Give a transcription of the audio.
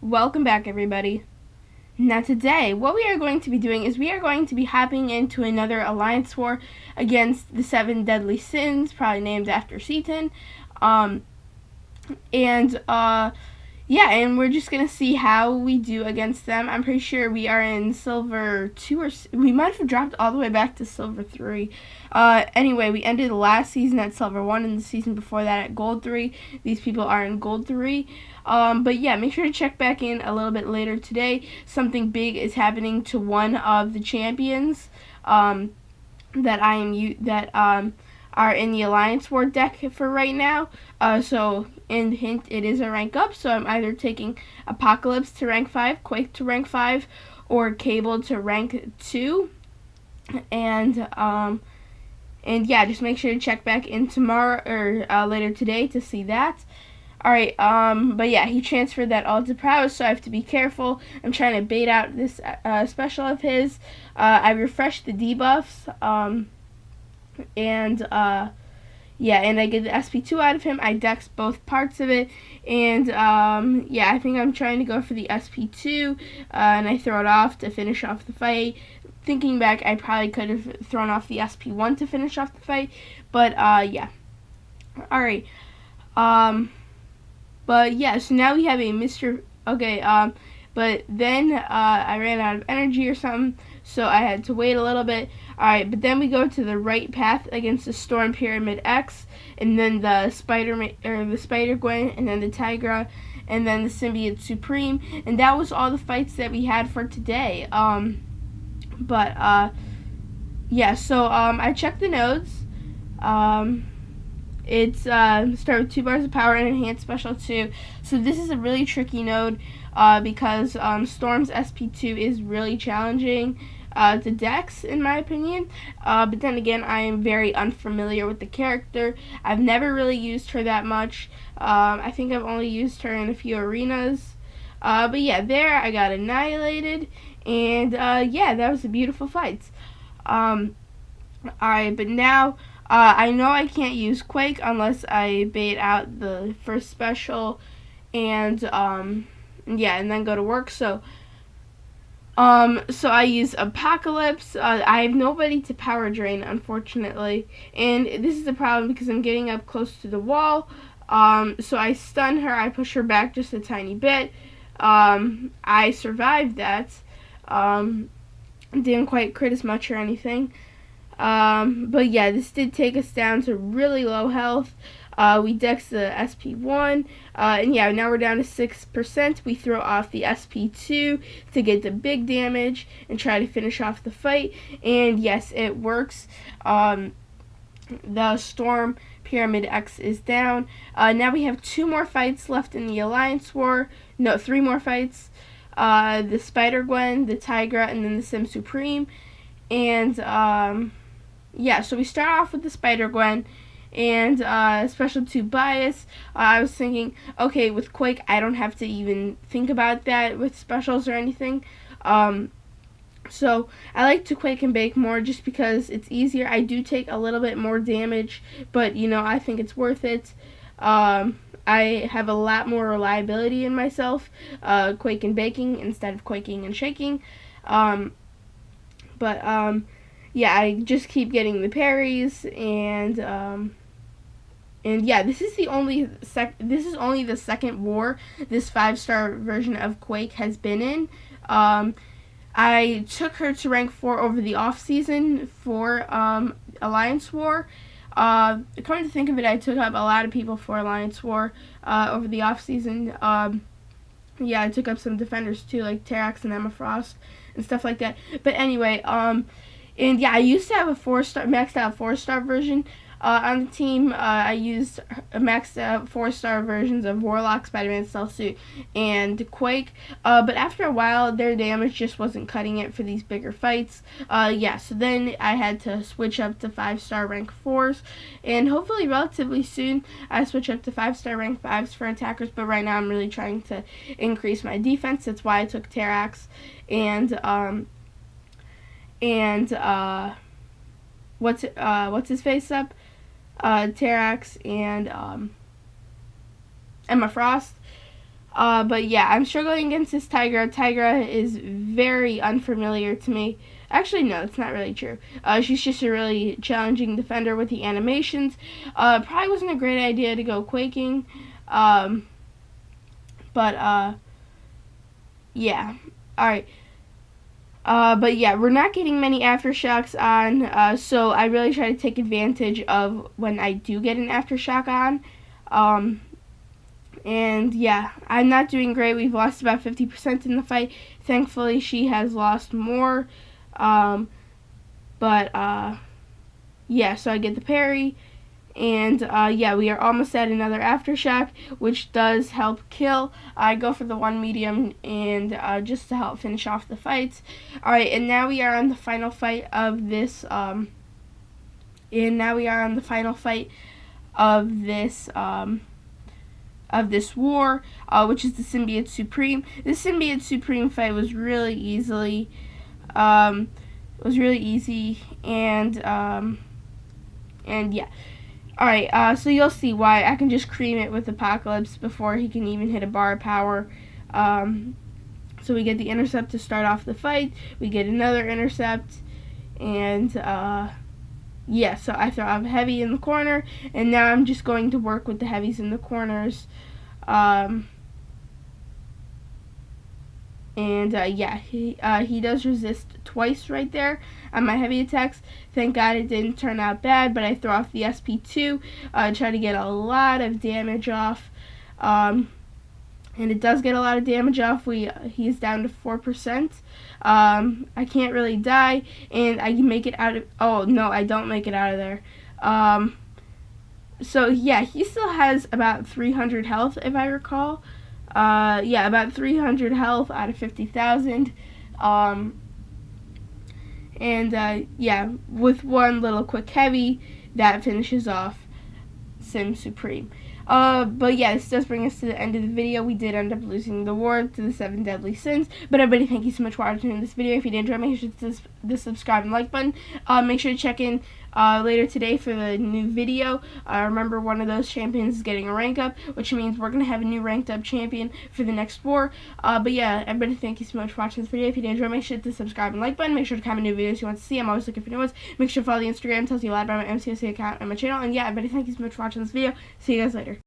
Welcome back, everybody. Now today, what we are going to be doing is we are going to be hopping into another alliance war against the 7 deadly sins, probably named after Satan. Yeah, and we're just gonna see how we do against them. I'm pretty sure we are in silver 2, or we might have dropped all the way back to silver 3. Anyway, we ended the last season at silver 1 and the season before that at gold 3. These people are in gold 3. But yeah, make sure to check back in a little bit later today. Something big is happening to one of the champions that are in the Alliance War deck for right now. So, and hint, it is a rank up, so I'm either taking Apocalypse to rank 5, Quake to rank 5, or Cable to rank 2. And yeah, just make sure to check back in tomorrow or later today to see that. Alright, but yeah, he transferred that all to prowess, so I have to be careful. I'm trying to bait out this special of his. I refreshed the debuffs, yeah, and I get the SP2 out of him. I dex both parts of it, and yeah, I think I'm trying to go for the SP2, and I throw it off to finish off the fight. Thinking back, I probably could have thrown off the SP1 to finish off the fight, but yeah. Alright, but yeah, so now we have a Mr. Okay, but then I ran out of energy or something, so I had to wait a little bit. Alright, but then we go to the right path against the Storm Pyramid X, and then the SpiderGwen, and then the Tigra, and then the Symbiote Supreme, and that was all the fights that we had for today. Yeah, so I checked the nodes. It's start with 2 bars of power and enhanced special 2. So this is a really tricky node because Storm's SP2 is really challenging to dex, in my opinion. But then again, I am very unfamiliar with the character. I've never really used her that much. I think I've only used her in a few arenas. But yeah, there I got annihilated. And yeah, that was a beautiful fight. Alright, but now I know I can't use Quake unless I bait out the first special and yeah, and then go to work. So I use Apocalypse. I have nobody to power drain, unfortunately, and this is a problem because I'm getting up close to the wall. So I stun her. I push her back just a tiny bit. I survived that. Didn't quite crit as much or anything. But yeah, this did take us down to really low health. We dex the SP1, and yeah, now we're down to 6%. We throw off the SP2 to get the big damage and try to finish off the fight, and yes, it works. The Storm Pyramid X is down. Now we have 2 more fights left in the Alliance War. No, 3 more fights. The SpiderGwen, the Tigra, and then the Sim Supreme. And yeah, so we start off with the SpiderGwen and special 2 bias. I was thinking, okay, with Quake, I don't have to even think about that with specials or anything. So I like to Quake and Bake more just because it's easier. I do take a little bit more damage, but you know, I think it's worth it. I have a lot more reliability in myself, Quake and Baking instead of Quaking and Shaking. Yeah, I just keep getting the parries, and yeah, this is only the second war this 5-star version of Quake has been in. I took her to rank 4 over the off season for Alliance War. Come to think of it, I took up a lot of people for Alliance War over the off season. Yeah, I took up some defenders too, like Terax and Emma Frost and stuff like that. But anyway, and yeah, I used to have a 4-star, maxed out 4-star version on the team. I used maxed out 4-star versions of Warlock, SpiderMan, Stealth Suit, and Quake. But after a while, their damage just wasn't cutting it for these bigger fights. Yeah, so then I had to switch up to 5-star rank 4s, and hopefully relatively soon I switch up to 5-star rank 5s for attackers. But right now I'm really trying to increase my defense. That's why I took Terax and what's his face up? Terax and Emma Frost. But yeah, I'm struggling against this Tigra. Tigra is very unfamiliar to me. Actually, no, it's not really true. She's just a really challenging defender with the animations. Probably wasn't a great idea to go Quaking. Yeah. Alright. But yeah, we're not getting many aftershocks on, so I really try to take advantage of when I do get an aftershock on. And yeah, I'm not doing great. We've lost about 50% in the fight. Thankfully, she has lost more. Yeah, so I get the parry. And yeah, we are almost at another aftershock, which does help kill. I go for the one medium and just to help finish off the fights. Alright, and now we are on the final fight of this war, which is the Symbiote Supreme. This Symbiote Supreme fight was really easy, and yeah. Alright, so you'll see why I can just cream it with Apocalypse before he can even hit a bar of power. So we get the intercept to start off the fight, we get another intercept, and yeah, so I throw out heavy in the corner, and now I'm just going to work with the heavies in the corners. Yeah, he does resist twice right there on my heavy attacks. Thank God it didn't turn out bad, but I throw off the SP2, try to get a lot of damage off. And it does get a lot of damage off. He's down to 4%. I can't really die, and I can make it out of... Oh, no, I don't make it out of there. So, yeah, he still has about 300 health, if I recall. Yeah, about 300 health out of 50,000. Yeah, with one little quick heavy, that finishes off Sim Supreme. But yeah, this does bring us to the end of the video. We did end up losing the war to the 7 deadly sins. But everybody, thank you so much for watching this video. If you did enjoy, make sure to hit the subscribe and like button. Make sure to check in later today for the new video. Remember, one of those champions is getting a rank up, which means we're going to have a new ranked up champion for the next war. But yeah, everybody, thank you so much for watching this video. If you did enjoy, make sure to hit the subscribe and like button. Make sure to comment new videos you want to see. I'm always looking for new ones. Make sure to follow the Instagram. It tells you a lot about my MCOC account and my channel. And yeah, everybody, thank you so much for watching this video. See you guys later.